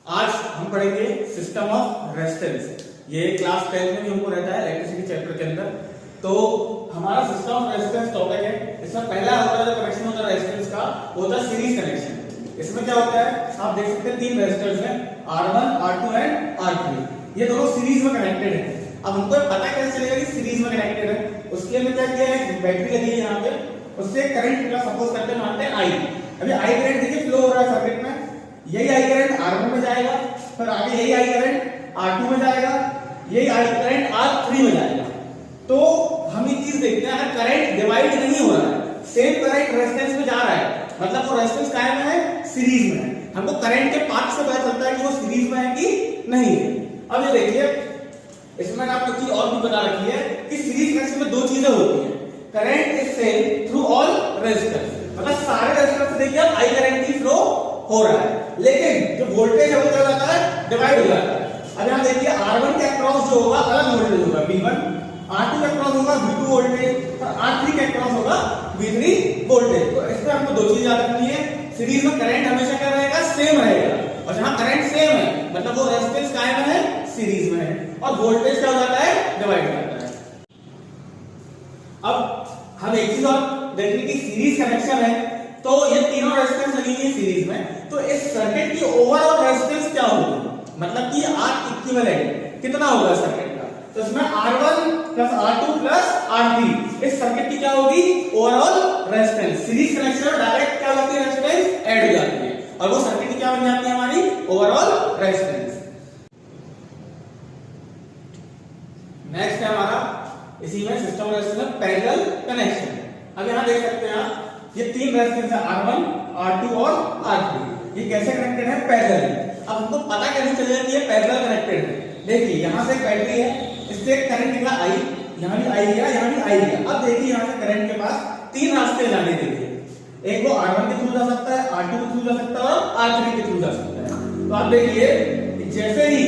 आज हम पढ़ेंगे सिस्टम ऑफ रेजिस्टेंस। ये क्लास 10 में भी हमको रहता है इलेक्ट्रिसिटी चैप्टर के अंदर। तो हमारा सिस्टम ऑफ रेजिस्टेंस टॉपिक है। इसमें पहला होता है जो कनेक्शन होता है रेजिस्टेंस का, वो होता है सीरीज कनेक्शन। इसमें क्या होता है, आप देख सकते हैं तीन रेजिस्टर्स हैं, R1, R2 एंड R3। ये दोनों सीरीज में कनेक्टेड है। अब हमको पता कैसे चलेगा कि सीरीज में कनेक्टेड है, उसके लिए मैं क्या किया है, बैटरी लगी है यहाँ पे, उससे करंट का सपोज करते हैं, मानते हैं I। अभी I करंट देखिए फ्लो हो रहा है सर्किट में, यही I करंट R1 में जाएगा, फिर आगे यही I करंट R2 में जाएगा, यही I करंट R3 में जाएगा। तो हम ये चीज देखते हैं, अगर करंट डिवाइड नहीं हो रहा है, सेम करंट रेजिस्टेंस में जा रहा है, मतलब वो रेजिस्टेंस कायम है, सीरीज में है। हमको करंट के पाथ से पता चलता है कि वो सीरीज में है कि नहीं है। अब ये देखिए, इसमें मैंने आपको चीज और भी बता रखी है कि सीरीज कनेक्शन में दो चीजें होती हैं। Current is same through all resistors, मतलब सारे रेजिस्टर से देखिए आप I करंट की फ्लो हो रहा है, लेकिन जो वोल्टेज है वो क्या हो जाता है, डिवाइड हो जाता है। अब यहां देखिए R1 के अक्रॉस जो होगा अलग वोल्टेज होगा V1, R2 के अक्रॉस होगा V2 वोल्टेज और R3 के अक्रॉस होगा V3 वोल्टेज। तो इसमें हमको दो चीज याद रखनी है, सीरीज में करंट हमेशा क्या रहेगा, सेम रहेगा, और जहां करंट सेम है मतलब वो रेजिस्टेंस कायम है, सीरीज में है, और वोल्टेज क्या हो जाता है, डिवाइड हो जाता है। अब हम एक चीज और देखेंगे कि सीरीज कनेक्शन है तो ये तीनों रेजिस्टेंस लगेंगे सीरीज में, तो इस सर्किट की ओवरऑल रेजिस्टेंस क्या होगी, मतलब कि R इक्विवेलेंट कितना होगा सर्किट का। तो इसमें R1 plus R2 plus R3 इस सर्किट की क्या होगी, ओवरऑल रेजिस्टेंस। सीरीज कनेक्शन में डायरेक्ट क्या होती है, रेजिस्टेंस ऐड हो जाती है, और वो सर्किट की क्या बन जाती है, हमारी ओवरऑल रेजिस्टेंस। नेक्स्ट है हमारा इसी में सिस्टम रेजिस्टेंस में पैरेलल कनेक्शन। अब यहां देख सकते हैं आप, ये तीन रेजिस्टेंस है R1, R2 और R3। ये कैसे कनेक्टेड है, पैरेलल। अब हमको पता कैसे चलेगा कि ये पैरेलल कनेक्टेड है। देखिए यहां से एक बैटरी है, इससे एक करंट निकला I, यहां भी I गया, यहां भी I गया। अब देखिए यहां से करंट के पास तीन रास्ते जाने देंगे, एक वो R1 के थ्रू जा सकता है, R2 के थ्रू जा सकता है और R3 के थ्रू जा सकता है। तो आप देखिए जैसे ही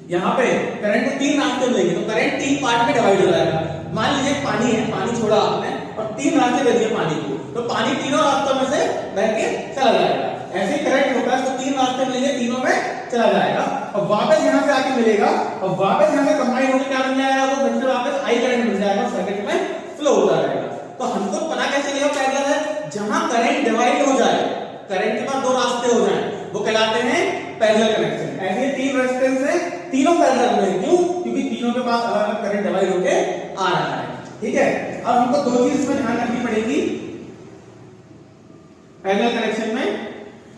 यहाँ पे करंट को तीन रास्ते मिलेंगे तो करंट तीन पार्ट में डिवाइड हो जाएगा। मान लीजिए पानी है, पानी छोड़ा आपने और तीन रास्ते दे दिए पानी को, तो पानी तीनों रास्तों में से बह के चला जाएगा। ऐसे ही करंट होगा तो तीन रास्ते मिलेंगे, तीनों में चला जाएगा और वापस यहाँ से आके मिलेगा, और वापस यहाँ से कंबाइन होकर क्या बन जाएगा, वो फिर वापस I करंट बन जाएगा, सर्किट में फ्लो होता रहेगा। तो हमको पता कैसे चलेगा पैरेलल है, जहां करंट डिवाइड हो जाए, करंट के पास दो रास्ते हो जाए, वो कहलाते हैं पैरेलल कनेक्शन। ऐसे तीन रेजिस्टेंस है, तीनों पैरेलल में, क्यों, क्योंकि तीनों के पास अलग अलग करंट डिवाइड होके आ रहा है। ठीक है, अब हमको दो चीज इसमें ध्यान रखनी पड़ेगी पैरेलल कनेक्शन में,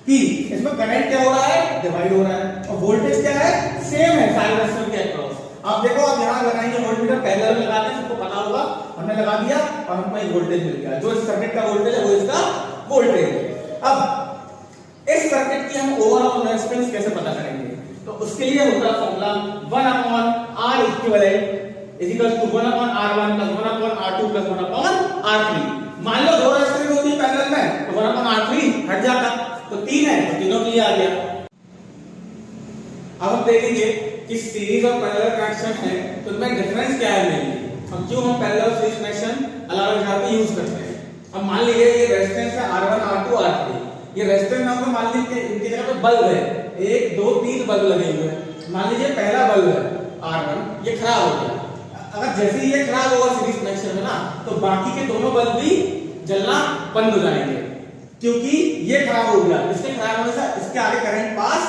कि इसमें करंट क्या हो रहा है, डिवाइड हो रहा है, और वोल्टेज क्या है, सेम है सारे रेजिस्टर के अक्रॉस। आप देखो, आप यहां लगाएंगे वोल्टमीटर, पैरेलल में लगाते हैं, सबको पता होगा, हमने लगा दिया और हमको एक वोल्टेज मिल गया, जो इस सर्किट का वोल्टेज है वो इसका वोल्टेज है। अब इस सर्किट की हम ओवरऑल रेजिस्टेंस कैसे पता करेंगे, तो उसके लिए होता है formula 1/R equivalent is equal to 1/R1 plus 1/R2 plus 1/R3। मान लो दो रेजिस्टेंस होती है पैरेलल में, तो 1/R3 हट जाता, तो तीन है तो तीनों के लिए आ गया। अब हम देखेंगे कि सीरीज और पैरेलल कनेक्शन है तो इनमें डिफरेंस क्या है मेनली, हम क्यों हम पैरेलल और सीरीज कनेक्शन अलग अलग जगह पे यूज करते हैं। अब मान लीजिए ये रेजिस्टेंस है R1, R2, R3, ये रेजिस्टेंस में मान लीजिए इनकी जगह पे बल्ब है, 1 2 3 बल्ब लगे हुए हैं। मान लीजिए पहला बल्ब है R1, ये खराब हो गया। अगर जैसे ही ये खराब होगा सीरीज कनेक्शन में ना, तो बाकी के दोनों बल्ब भी जलना बंद हो जाएंगे, क्योंकि ये खराब हो गया। इसके खराब होने से इसके आगे करंट पास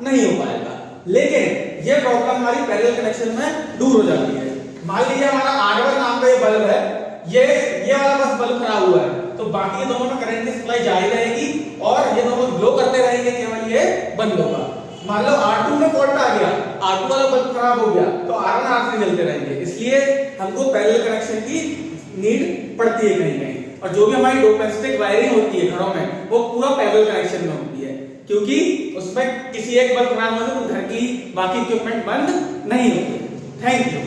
नहीं हो पाएगा। लेकिन ये प्रॉब्लम हमारी पैरेलल कनेक्शन में दूर हो जाती है। मान लीजिए हमारा R1 नाम का ये बल्ब है, ये वाला बस बल्ब खराब हुआ है, तो बाकी दोनों में करंट की सप्लाई जारी रहेगी और ये दोनों ग्लो करते रहेंगे, केवल ये बंद होगा। मान लो R2 में फॉल्ट आ गया, R2 वाला बल्ब खराब हो गया, तो R1 R3 जलते रहेंगे। इसलिए हमको पैरेलल कनेक्शन की नीड पड़ती है कहीं कहीं, और जो भी हमारी डोमेस्टिक वायरिंग होती है घरों में, वो पूरा पैरेलल कनेक्शन में होती है, क्योंकि उसमें किसी एक बल्ब खराब होने से घर की बाकी इक्विपमेंट बंद नहीं होती। Thank you.